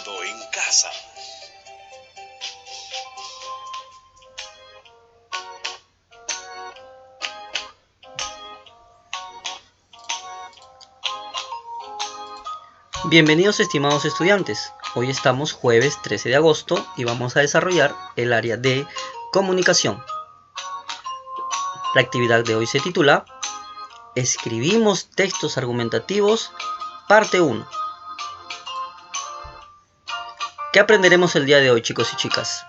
estudiando en casa. Bienvenidos estimados estudiantes, hoy estamos jueves 13 de agosto y vamos a desarrollar el área de comunicación. La actividad de hoy se titula Escribimos textos argumentativos, parte 1. ¿Qué aprenderemos el día de hoy, chicos y chicas?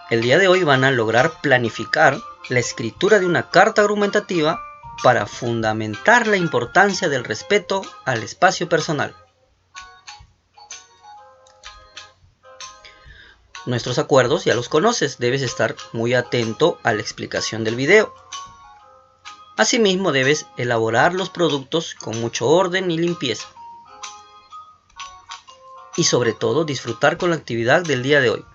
El día de hoy van a lograr planificar la escritura de una carta argumentativa para fundamentar la importancia del respeto al espacio personal. Nuestros acuerdos ya los conoces, debes estar muy atento a la explicación del video. Asimismo, debes elaborar los productos con mucho orden y limpieza. Y sobre todo, disfrutar con la actividad del día de hoy.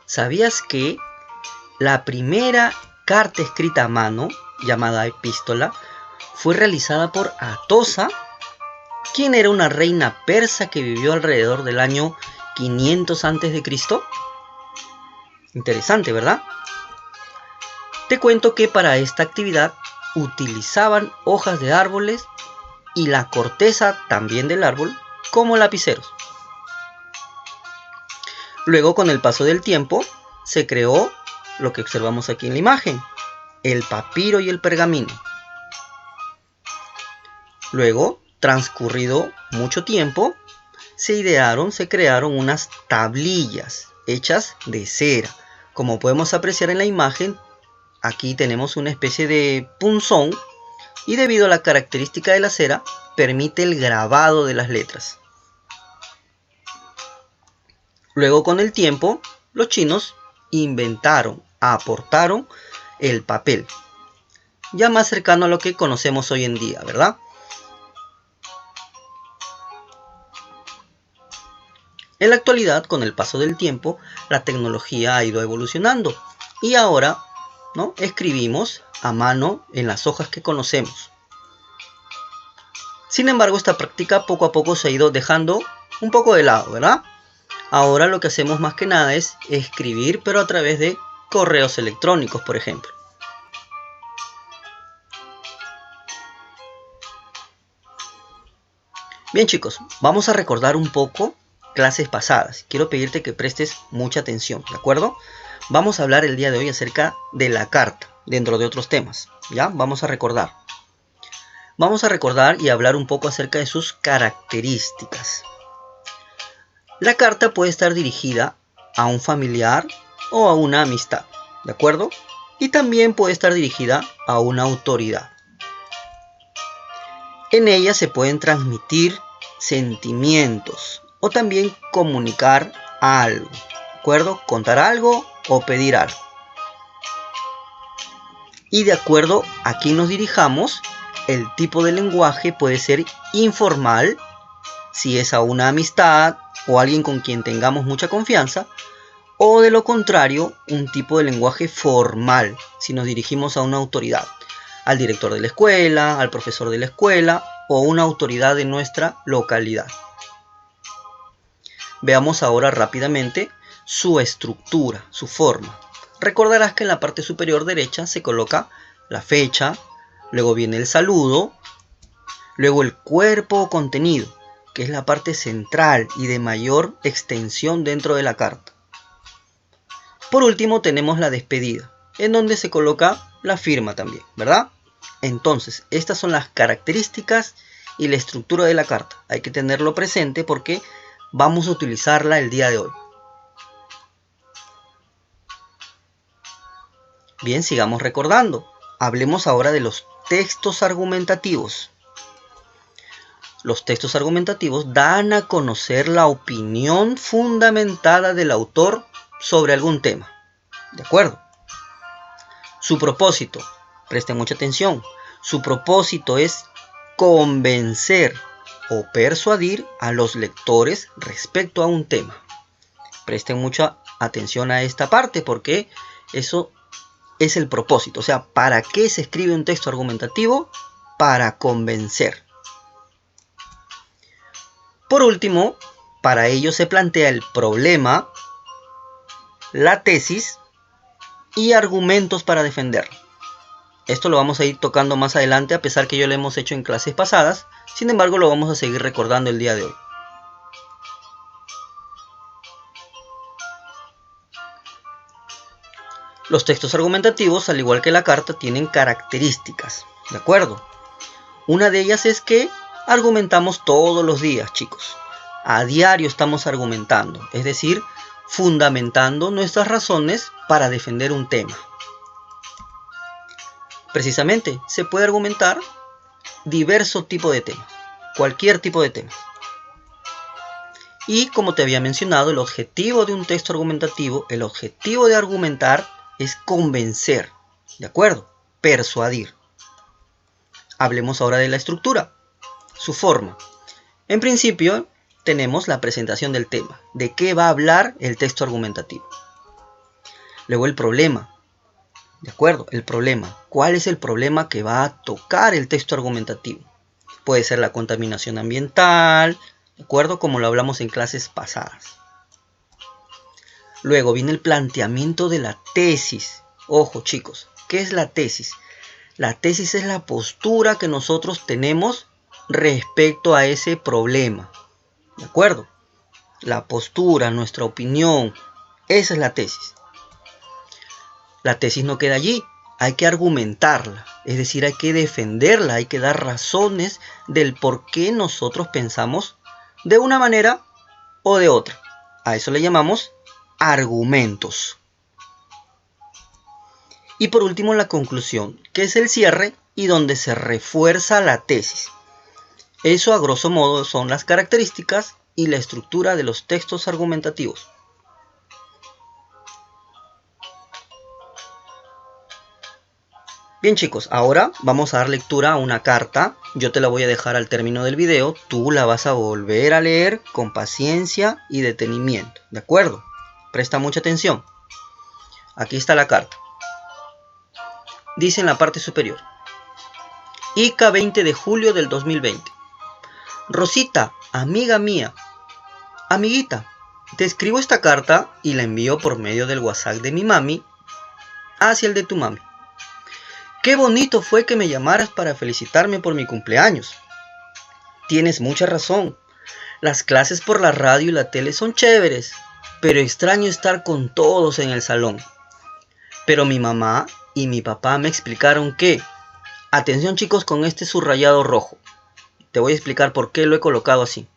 ¿Sabías que la primera carta escrita a mano, llamada epístola, fue realizada por Atosa, quien era una reina persa que vivió alrededor del año 500 a.C.? Interesante, ¿verdad? Te cuento que para esta actividad utilizaban hojas de árboles y la corteza también del árbol como lapiceros. Luego, con el paso del tiempo, se creó lo que observamos aquí en la imagen, el papiro y el pergamino. Luego, transcurrido mucho tiempo, se crearon unas tablillas hechas de cera. Como podemos apreciar en la imagen, aquí tenemos una especie de punzón y debido a la característica de la cera, permite el grabado de las letras. Luego, con el tiempo, los chinos aportaron el papel, ya más cercano a lo que conocemos hoy en día, ¿verdad? En la actualidad, con el paso del tiempo, la tecnología ha ido evolucionando y ahora, ¿no?, escribimos a mano en las hojas que conocemos. Sin embargo, esta práctica poco a poco se ha ido dejando un poco de lado, ¿verdad? Ahora lo que hacemos más que nada es escribir, pero a través de correos electrónicos, por ejemplo. Bien, chicos, vamos a recordar un poco clases pasadas. Quiero pedirte que prestes mucha atención, ¿de acuerdo? Vamos a hablar el día de hoy acerca de la carta, dentro de otros temas, ¿ya? Vamos a recordar. Vamos a recordar y hablar un poco acerca de sus características. La carta puede estar dirigida a un familiar o a una amistad, ¿de acuerdo? Y también puede estar dirigida a una autoridad. En ella se pueden transmitir sentimientos o también comunicar algo, ¿de acuerdo? Contar algo o pedir algo. Y de acuerdo a quién nos dirijamos, el tipo de lenguaje puede ser informal, si es a una amistad o alguien con quien tengamos mucha confianza, o de lo contrario, un tipo de lenguaje formal, si nos dirigimos a una autoridad, al director de la escuela, al profesor de la escuela o una autoridad de nuestra localidad. Veamos ahora rápidamente su estructura, su forma. Recordarás que en la parte superior derecha se coloca la fecha, luego viene el saludo, luego el cuerpo o contenido, que es la parte central y de mayor extensión dentro de la carta. Por último tenemos la despedida, en donde se coloca la firma también, ¿verdad? Entonces, estas son las características y la estructura de la carta. Hay que tenerlo presente porque vamos a utilizarla el día de hoy. Bien, sigamos recordando. Hablemos ahora de los textos argumentativos. Los textos argumentativos dan a conocer la opinión fundamentada del autor sobre algún tema. ¿De acuerdo? Su propósito, presten mucha atención, su propósito es convencer o persuadir a los lectores respecto a un tema. Presten mucha atención a esta parte porque eso es el propósito. O sea, ¿para qué se escribe un texto argumentativo? para convencer. Por último, para ello se plantea el problema, la tesis y argumentos para defenderlo. Esto lo vamos a ir tocando más adelante, a pesar que ya lo hemos hecho en clases pasadas. Sin embargo, lo vamos a seguir recordando el día de hoy. Los textos argumentativos, al igual que la carta, tienen características, ¿de acuerdo? Una de ellas es que argumentamos todos los días, chicos. A diario estamos argumentando, es decir, fundamentando nuestras razones para defender un tema. Precisamente, se puede argumentar diversos tipos de temas, cualquier tipo de tema. Y como te había mencionado, el objetivo de un texto argumentativo, el objetivo de argumentar es convencer, ¿de acuerdo? Persuadir. Hablemos ahora de la estructura, su forma. En principio, tenemos la presentación del tema, de qué va a hablar el texto argumentativo. Luego el problema, ¿de acuerdo? El problema. ¿Cuál es el problema que va a tocar el texto argumentativo? Puede ser la contaminación ambiental, ¿de acuerdo? Como lo hablamos en clases pasadas. Luego viene el planteamiento de la tesis. Ojo, chicos, ¿qué es la tesis? La tesis es la postura que nosotros tenemos respecto a ese problema. ¿De acuerdo? La postura, nuestra opinión, esa es la tesis. La tesis no queda allí, hay que argumentarla, es decir, hay que defenderla, hay que dar razones del por qué nosotros pensamos de una manera o de otra. A eso le llamamos argumentos. Y por último, la conclusión, que es el cierre y donde se refuerza la tesis. Eso a grosso modo son las características y la estructura de los textos argumentativos. Bien, chicos, ahora vamos a dar lectura a una carta. Yo te la voy a dejar al término del video. Tú la vas a volver a leer con paciencia y detenimiento, ¿de acuerdo? Presta mucha atención. Aquí está la carta. Dice en la parte superior: Ica, 20 de julio del 2020. Rosita, amiga mía, amiguita, te escribo esta carta y la envío por medio del WhatsApp de mi mami hacia el de tu mami. Qué bonito fue que me llamaras para felicitarme por mi cumpleaños. Tienes mucha razón. Las clases por la radio y la tele son chéveres, pero extraño estar con todos en el salón. Pero mi mamá y mi papá me explicaron que... Atención, chicos, con este subrayado rojo. Te voy a explicar por qué lo he colocado así.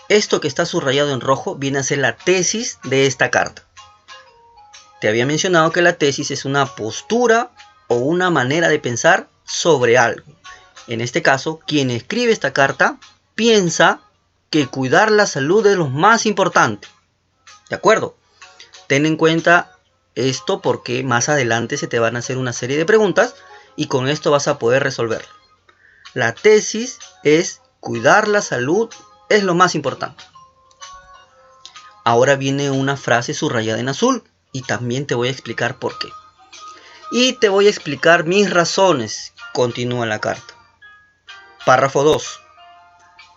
Esto que está subrayado en rojo viene a ser la tesis de esta carta. Te había mencionado que la tesis es una postura o una manera de pensar sobre algo. En este caso, quien escribe esta carta piensa que cuidar la salud es lo más importante. ¿De acuerdo? Ten en cuenta esto porque más adelante se te van a hacer una serie de preguntas y con esto vas a poder resolverlo. La tesis es cuidar la salud es lo más importante. Ahora viene una frase subrayada en azul y también te voy a explicar por qué. Y te voy a explicar mis razones, continúa la carta. Párrafo 2.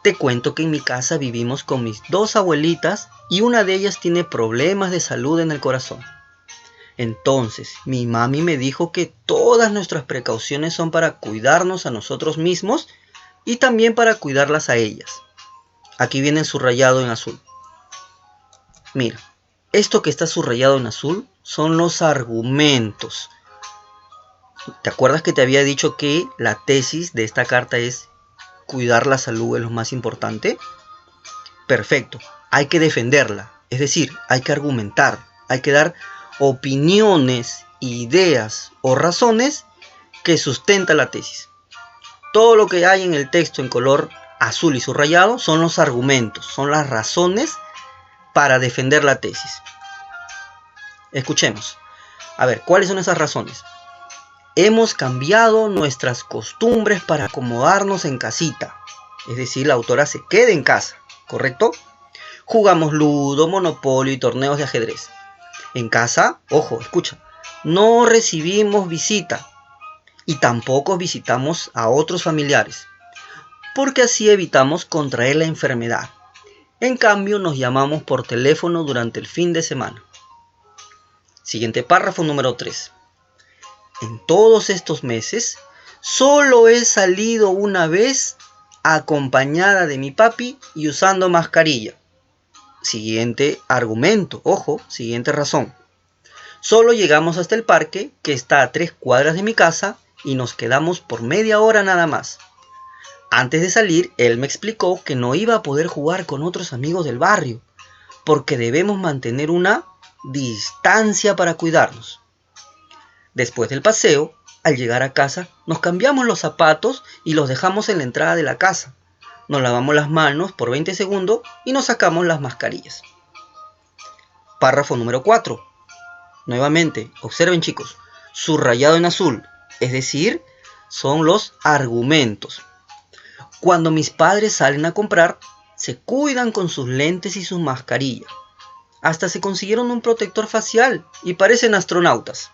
Te cuento que en mi casa vivimos con mis dos abuelitas y una de ellas tiene problemas de salud en el corazón. Entonces, mi mami me dijo que todas nuestras precauciones son para cuidarnos a nosotros mismos y también para cuidarlas a ellas. Aquí viene subrayado en azul. Mira, esto que está subrayado en azul son los argumentos. ¿Te acuerdas que te había dicho que la tesis de esta carta es cuidar la salud es lo más importante? Perfecto, hay que defenderla, es decir, hay que argumentar, hay que dar opiniones, ideas o razones que sustentan la tesis. Todo lo que hay en el texto en color azul y subrayado son los argumentos, son las razones para defender la tesis. Escuchemos. A ver, ¿cuáles son esas razones? Hemos cambiado nuestras costumbres para acomodarnos en casita. Es decir, la autora se queda en casa, ¿correcto? Jugamos ludo, monopolio y torneos de ajedrez. En casa, ojo, escucha, no recibimos visita. y tampoco visitamos a otros familiares, porque así evitamos contraer la enfermedad. En cambio, nos llamamos por teléfono durante el fin de semana. Siguiente párrafo número 3. En todos estos meses, solo he salido una vez acompañada de mi papi y usando mascarilla. Siguiente argumento, ojo, siguiente razón. Solo llegamos hasta el parque, que está a 3 cuadras de mi casa, y nos quedamos por media hora nada más. Antes de salir, él me explicó que no iba a poder jugar con otros amigos del barrio, porque debemos mantener una distancia para cuidarnos. Después del paseo, al llegar a casa, nos cambiamos los zapatos y los dejamos en la entrada de la casa. Nos lavamos las manos por 20 segundos y nos sacamos las mascarillas. Párrafo número 4. Nuevamente, observen chicos, subrayado en azul, es decir, son los argumentos. Cuando mis padres salen a comprar, se cuidan con sus lentes y sus mascarillas. Hasta se consiguieron un protector facial y parecen astronautas.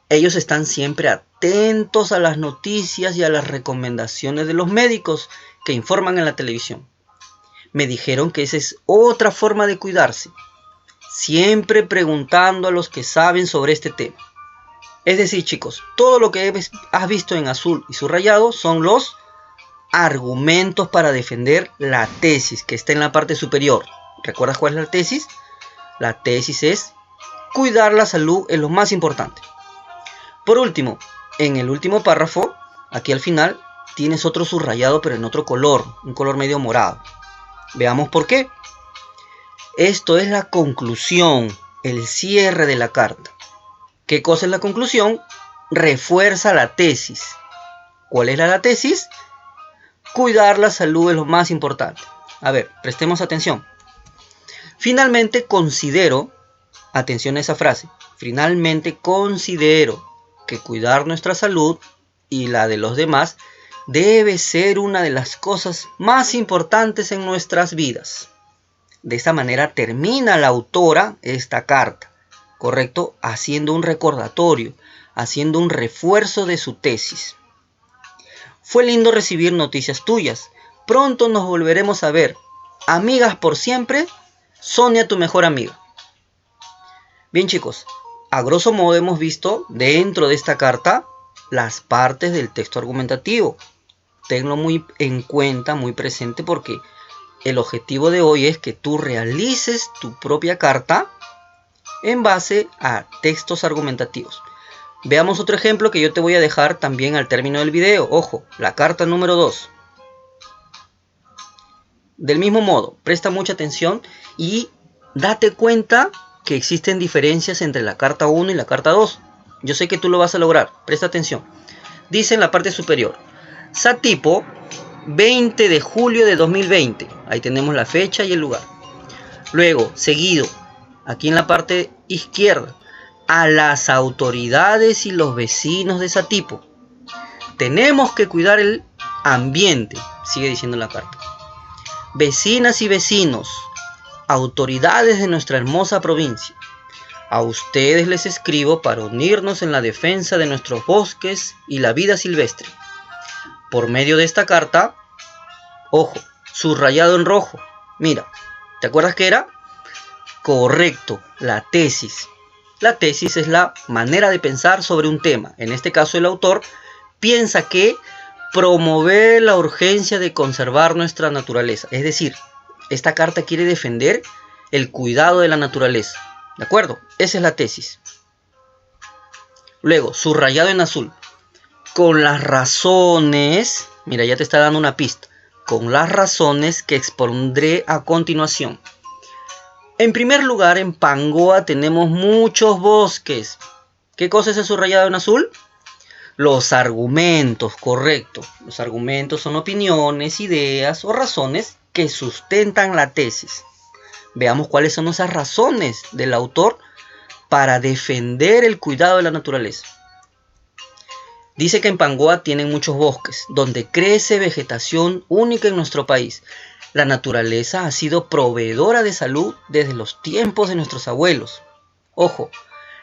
Ellos están siempre atentos a las noticias y a las recomendaciones de los médicos que informan en la televisión. Me dijeron que esa es otra forma de cuidarse, siempre preguntando a los que saben sobre este tema. Es decir, chicos, todo lo que has visto en azul y subrayado son los argumentos para defender la tesis que está en la parte superior. ¿Recuerdas cuál es la tesis? La tesis es cuidar la salud es lo más importante. Por último, en el último párrafo, aquí al final, tienes otro subrayado pero en otro color, un color medio morado. Veamos por qué. Esto es la conclusión, el cierre de la carta. ¿Qué cosa es la conclusión? Refuerza la tesis. ¿Cuál era la tesis? Cuidar la salud es lo más importante. A ver, prestemos atención. Finalmente considero, atención a esa frase, finalmente considero que cuidar nuestra salud y la de los demás debe ser una de las cosas más importantes en nuestras vidas. De esta manera termina la autora esta carta, ¿correcto? Haciendo un recordatorio, haciendo un refuerzo de su tesis. Fue lindo recibir noticias tuyas. Pronto nos volveremos a ver. Amigas por siempre, Sonia, tu mejor amiga. Bien chicos, a grosso modo hemos visto dentro de esta carta las partes del texto argumentativo. Tenlo muy en cuenta, muy presente, porque el objetivo de hoy es que tú realices tu propia carta en base a textos argumentativos. Veamos otro ejemplo que yo te voy a dejar también al término del video. Ojo, la carta número 2. Del mismo modo, presta mucha atención y date cuenta que existen diferencias entre la carta 1 y la carta 2. Yo sé que tú lo vas a lograr, presta atención. Dice en la parte superior, Satipo, 20 de julio de 2020. Ahí tenemos la fecha y el lugar. Luego, seguido, aquí en la parte izquierda, a las autoridades y los vecinos de Satipo. Tenemos que cuidar el ambiente, sigue diciendo la carta. Vecinas y vecinos, autoridades de nuestra hermosa provincia, a ustedes les escribo para unirnos en la defensa de nuestros bosques y la vida silvestre. Por medio de esta carta, ojo, subrayado en rojo, mira, ¿te acuerdas qué era? Correcto, la tesis. La tesis es la manera de pensar sobre un tema. En este caso el autor piensa que promover la urgencia de conservar nuestra naturaleza. Es decir, esta carta quiere defender el cuidado de la naturaleza. ¿De acuerdo? Esa es la tesis. Luego, subrayado en azul. Con las razones, mira, ya te está dando una pista. Con las razones que expondré a continuación. En primer lugar, en Pangoa tenemos muchos bosques. ¿Qué cosa es el subrayado en azul? Los argumentos, correcto. Los argumentos son opiniones, ideas o razones que sustentan la tesis. Veamos cuáles son esas razones del autor para defender el cuidado de la naturaleza. Dice que en Pangoa tienen muchos bosques, donde crece vegetación única en nuestro país. La naturaleza ha sido proveedora de salud desde los tiempos de nuestros abuelos. Ojo,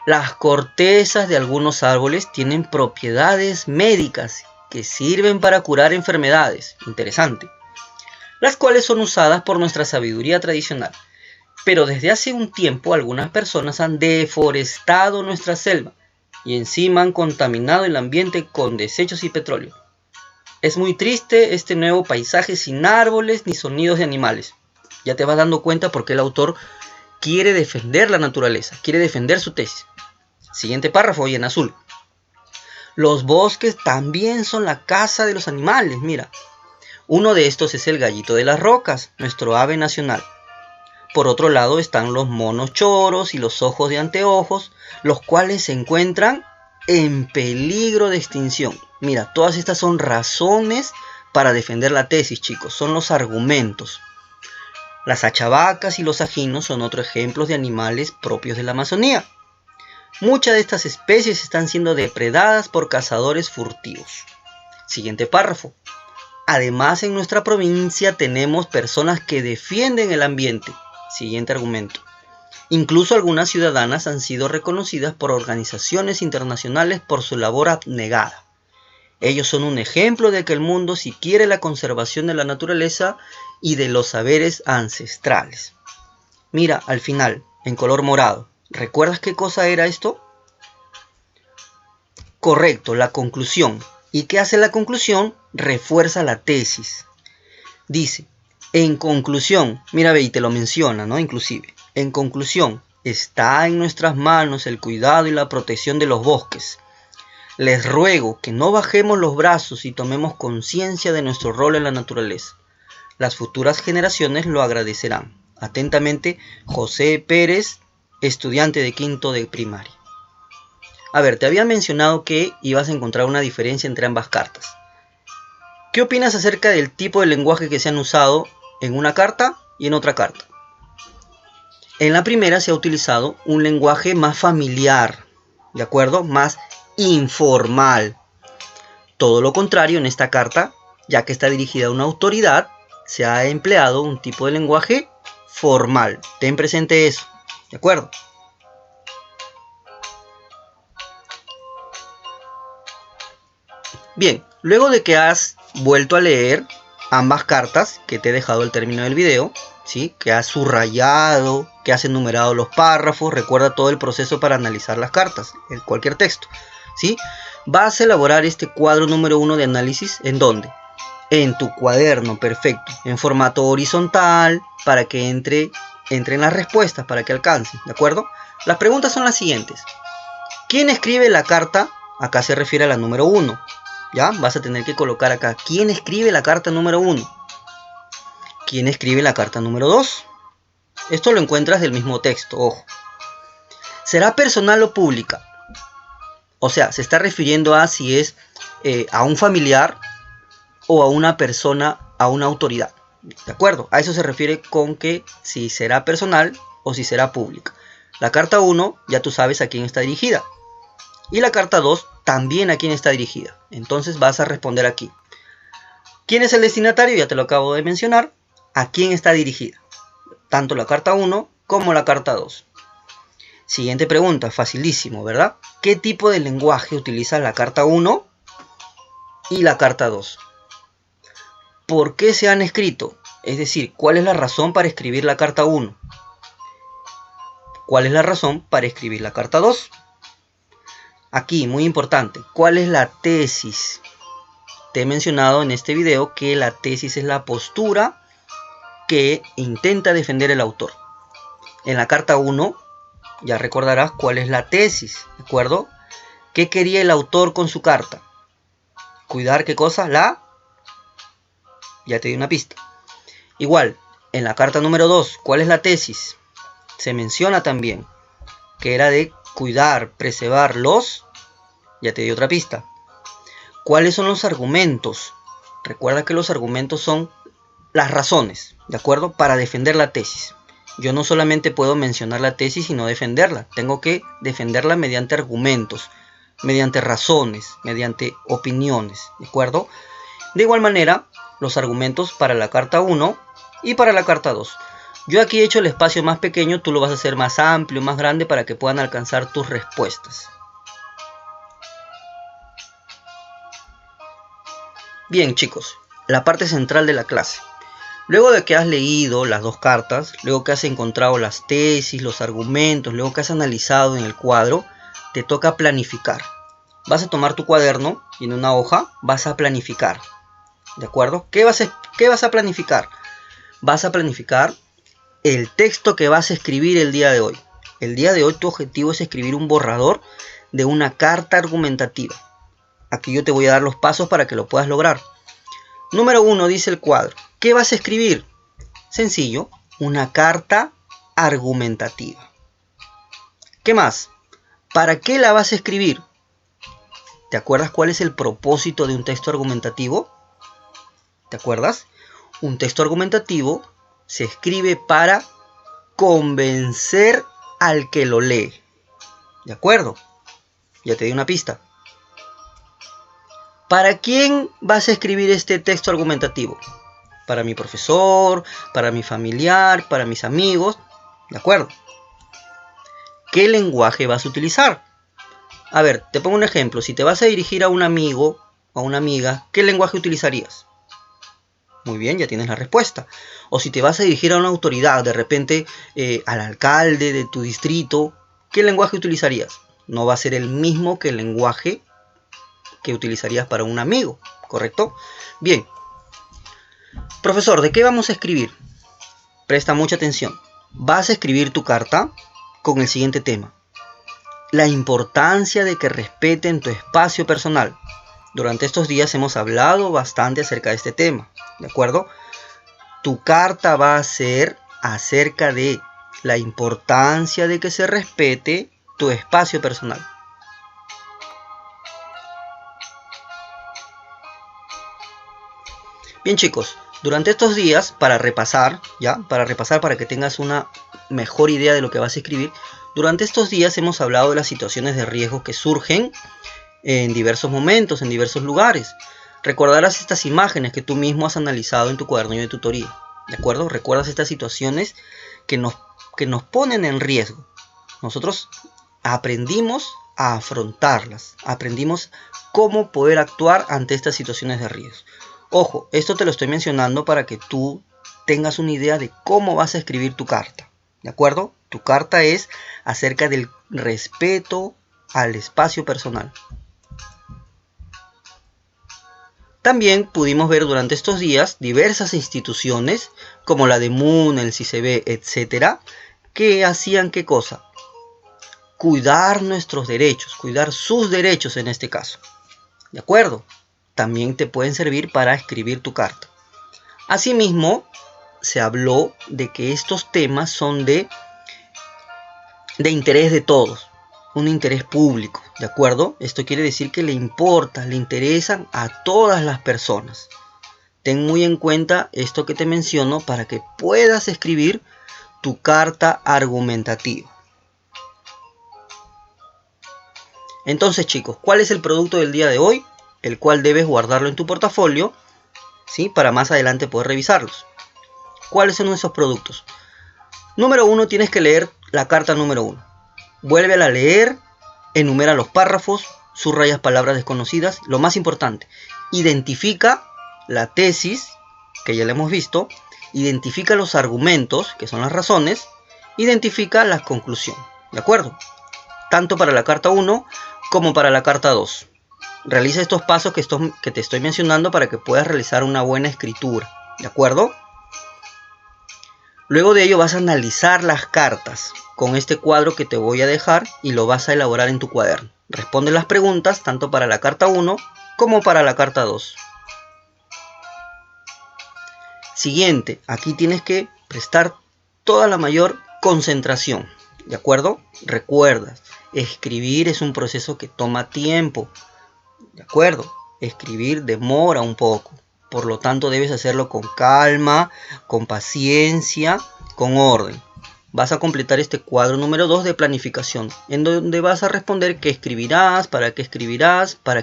Las cortezas de algunos árboles tienen propiedades médicas que sirven para curar enfermedades. Interesante. Las cuales son usadas por nuestra sabiduría tradicional. Pero desde hace un tiempo algunas personas han deforestado nuestra selva y encima han contaminado el ambiente con desechos y petróleo. Es muy triste este nuevo paisaje sin árboles ni sonidos de animales. Ya te vas dando cuenta por qué el autor quiere defender la naturaleza, quiere defender su tesis. Siguiente párrafo y en azul. Los bosques también son la casa de los animales, mira. Uno de estos es el gallito de las rocas, nuestro ave nacional. Por otro lado están los monos choros y los ojos de anteojos, los cuales se encuentran en peligro de extinción. Mira, todas estas son razones para defender la tesis, chicos, son los argumentos. Las achavacas y los ajinos son otros ejemplos de animales propios de la Amazonía. Muchas de estas especies están siendo depredadas por cazadores furtivos. Siguiente párrafo. Además, en nuestra provincia tenemos personas que defienden el ambiente. Siguiente argumento. Incluso algunas ciudadanas han sido reconocidas por organizaciones internacionales por su labor abnegada. Ellos son un ejemplo de que el mundo sí quiere la conservación de la naturaleza y de los saberes ancestrales. Mira, al final, en color morado. ¿Recuerdas qué cosa era esto? Correcto, la conclusión. ¿Y qué hace la conclusión? Refuerza la tesis. Dice, en conclusión, mira, ve, y te lo menciona, ¿no? Inclusive, en conclusión, está en nuestras manos el cuidado y la protección de los bosques. Les ruego que no bajemos los brazos y tomemos conciencia de nuestro rol en la naturaleza. Las futuras generaciones lo agradecerán. Atentamente, José Pérez, estudiante de quinto de primaria. A ver, te había mencionado que ibas a encontrar una diferencia entre ambas cartas. ¿Qué opinas acerca del tipo de lenguaje que se han usado en una carta y en otra carta? En la primera se ha utilizado un lenguaje más familiar, ¿de acuerdo? Más informal. Todo lo contrario en esta carta, ya que está dirigida a una autoridad, se ha empleado un tipo de lenguaje formal. Ten presente eso, ¿de acuerdo? Bien, luego de que has vuelto a leer ambas cartas que te he dejado al término del video, ¿sí? Que has subrayado, que has enumerado los párrafos, recuerda todo el proceso para analizar las cartas, en cualquier texto, ¿sí? Vas a elaborar este cuadro número 1 de análisis, ¿en dónde? En tu cuaderno, perfecto, en formato horizontal, para que entren las respuestas, para que alcancen, ¿de acuerdo? Las preguntas son las siguientes. ¿Quién escribe la carta? Acá se refiere a la número 1. ¿Ya? Vas a tener que colocar acá. ¿Quién escribe la carta número 1? ¿Quién escribe la carta número 2? Esto lo encuentras del mismo texto, ojo. ¿Será personal o pública? O sea, se está refiriendo a si es a un familiar o a una persona, a una autoridad. ¿De acuerdo? A eso se refiere con que si será personal o si será pública. La carta 1, ya tú sabes a quién está dirigida. Y la carta 2 también a quién está dirigida. Entonces vas a responder aquí. ¿Quién es el destinatario? Ya te lo acabo de mencionar. ¿A quién está dirigida? Tanto la carta 1 como la carta 2. Siguiente pregunta, facilísimo, ¿verdad? ¿Qué tipo de lenguaje utiliza la carta 1 y la carta 2? ¿Por qué se han escrito? Es decir, ¿cuál es la razón para escribir la carta 1? ¿Cuál es la razón para escribir la carta 2? Aquí, muy importante, ¿cuál es la tesis? Te he mencionado en este video que la tesis es la postura que intenta defender el autor. En la carta 1, ya recordarás cuál es la tesis, ¿de acuerdo? ¿Qué quería el autor con su carta? ¿Cuidar qué cosa? Ya te di una pista. Igual, en la carta número 2, ¿cuál es la tesis? Se menciona también que era de cuidar, preservar los... Ya te di otra pista. ¿Cuáles son los argumentos? Recuerda que los argumentos son las razones, ¿de acuerdo? Para defender la tesis. Yo no solamente puedo mencionar la tesis, sino defenderla. Tengo que defenderla mediante argumentos, mediante razones, mediante opiniones, ¿de acuerdo? De igual manera, los argumentos para la carta 1 y para la carta 2. Yo aquí he hecho el espacio más pequeño, tú lo vas a hacer más amplio, más grande para que puedan alcanzar tus respuestas. Bien, chicos, la parte central de la clase. Luego de que has leído las dos cartas, luego que has encontrado las tesis, los argumentos, luego que has analizado en el cuadro, te toca planificar. Vas a tomar tu cuaderno y en una hoja vas a planificar. ¿De acuerdo? ¿Qué vas a planificar? Vas a planificar el texto que vas a escribir el día de hoy. El día de hoy tu objetivo es escribir un borrador de una carta argumentativa. Aquí yo te voy a dar los pasos para que lo puedas lograr. Número 1, dice el cuadro. ¿Qué vas a escribir? Sencillo, una carta argumentativa. ¿Qué más? ¿Para qué la vas a escribir? ¿Te acuerdas cuál es el propósito de un texto argumentativo? ¿Te acuerdas? Un texto argumentativo se escribe para convencer al que lo lee. ¿De acuerdo? Ya te di una pista. ¿Para quién vas a escribir este texto argumentativo? Para mi profesor, para mi familiar, para mis amigos. ¿De acuerdo? ¿Qué lenguaje vas a utilizar? A ver, te pongo un ejemplo. Si te vas a dirigir a un amigo o a una amiga, ¿qué lenguaje utilizarías? Muy bien, ya tienes la respuesta. O si te vas a dirigir a una autoridad, de repente al alcalde de tu distrito, ¿qué lenguaje utilizarías? No va a ser el mismo que el lenguaje que utilizarías para un amigo, ¿correcto? Bien. Profesor, ¿de qué vamos a escribir? Presta mucha atención. Vas a escribir tu carta con el siguiente tema. La importancia de que respeten tu espacio personal. Durante estos días hemos hablado bastante acerca de este tema, ¿de acuerdo? Tu carta va a ser acerca de la importancia de que se respete tu espacio personal. Bien, chicos, durante estos días, para repasar, para que tengas una mejor idea de lo que vas a escribir, durante estos días hemos hablado de las situaciones de riesgo que surgen en diversos momentos, en diversos lugares. Recordarás estas imágenes que tú mismo has analizado en tu cuaderno de tutoría, ¿de acuerdo? Recuerdas estas situaciones que nos ponen en riesgo. Nosotros aprendimos a afrontarlas, aprendimos cómo poder actuar ante estas situaciones de riesgo. Ojo, esto te lo estoy mencionando para que tú tengas una idea de cómo vas a escribir tu carta, ¿de acuerdo? Tu carta es acerca del respeto al espacio personal. También pudimos ver durante estos días diversas instituciones como la de MUN, el CICB, etcétera, que hacían ¿qué cosa? Cuidar nuestros derechos, cuidar sus derechos en este caso, ¿de acuerdo? También te pueden servir para escribir tu carta. Asimismo, se habló de que estos temas son de interés de todos, un interés público, ¿de acuerdo? Esto quiere decir que le interesan a todas las personas. Ten muy en cuenta esto que te menciono para que puedas escribir tu carta argumentativa. Entonces, chicos, ¿cuál es el producto del día de hoy? El cual debes guardarlo en tu portafolio, ¿sí? Para más adelante poder revisarlos. ¿Cuáles son esos productos? Número 1, tienes que leer la carta número 1. Vuélvela a leer, enumera los párrafos, subrayas palabras desconocidas. Lo más importante, identifica la tesis, que ya la hemos visto, identifica los argumentos, que son las razones, identifica la conclusión, ¿de acuerdo? Tanto para la carta 1 como para la carta 2. Realiza estos pasos que te estoy mencionando para que puedas realizar una buena escritura, ¿de acuerdo? Luego de ello vas a analizar las cartas con este cuadro que te voy a dejar y lo vas a elaborar en tu cuaderno. Responde las preguntas tanto para la carta 1 como para la carta 2. Siguiente, aquí tienes que prestar toda la mayor concentración, ¿de acuerdo? Recuerda, escribir es un proceso que toma tiempo. ¿De acuerdo? Escribir demora un poco. Por lo tanto, debes hacerlo con calma, con paciencia, con orden. Vas a completar este cuadro número 2 de planificación, en donde vas a responder qué escribirás, para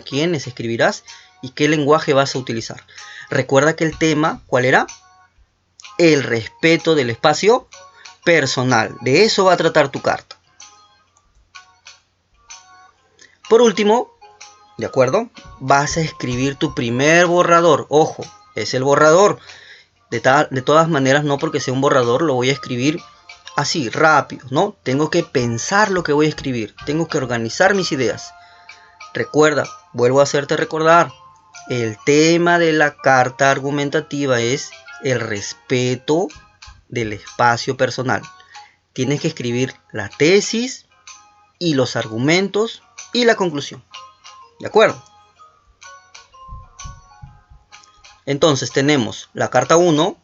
quiénes escribirás y qué lenguaje vas a utilizar. Recuerda que el tema, ¿cuál era? el respeto del espacio personal. De eso va a tratar tu carta. Por último, ¿de acuerdo? Vas a escribir tu primer borrador. Ojo, es el borrador. De todas maneras, no porque sea un borrador lo voy a escribir así, rápido, ¿no? Tengo que pensar lo que voy a escribir. Tengo que organizar mis ideas. Recuerda, vuelvo a hacerte recordar, el tema de la carta argumentativa es el respeto del espacio personal. Tienes que escribir la tesis y los argumentos y la conclusión. ¿De acuerdo? Entonces tenemos la carta 1,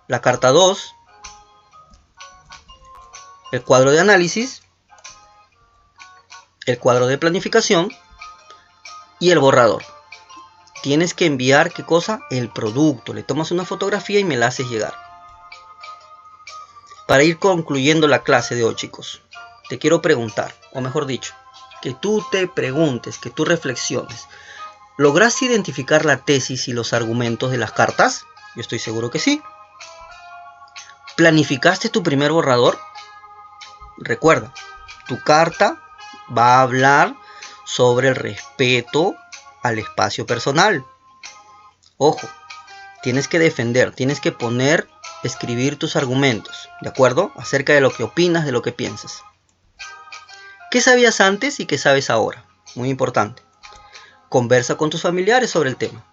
la carta 2, el cuadro de análisis, el cuadro de planificación y el borrador. Tienes que enviar, ¿qué cosa? El producto. Le tomas una fotografía y me la haces llegar. Para ir concluyendo la clase de hoy, chicos, te quiero preguntar, o mejor dicho, que tú te preguntes, que tú reflexiones. ¿Lograste identificar la tesis y los argumentos de las cartas? Yo estoy seguro que sí. ¿Planificaste tu primer borrador? Recuerda, tu carta va a hablar sobre el respeto al espacio personal. Ojo, tienes que defender, tienes que escribir tus argumentos, ¿de acuerdo? Acerca de lo que opinas, de lo que piensas. ¿Qué sabías antes y qué sabes ahora? Muy importante. Conversa con tus familiares sobre el tema.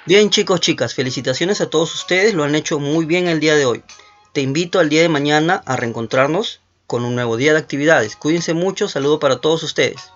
Bien, chicos, chicas, felicitaciones a todos ustedes, lo han hecho muy bien el día de hoy. Te invito al día de mañana a reencontrarnos con un nuevo día de actividades. Cuídense mucho, saludo para todos ustedes.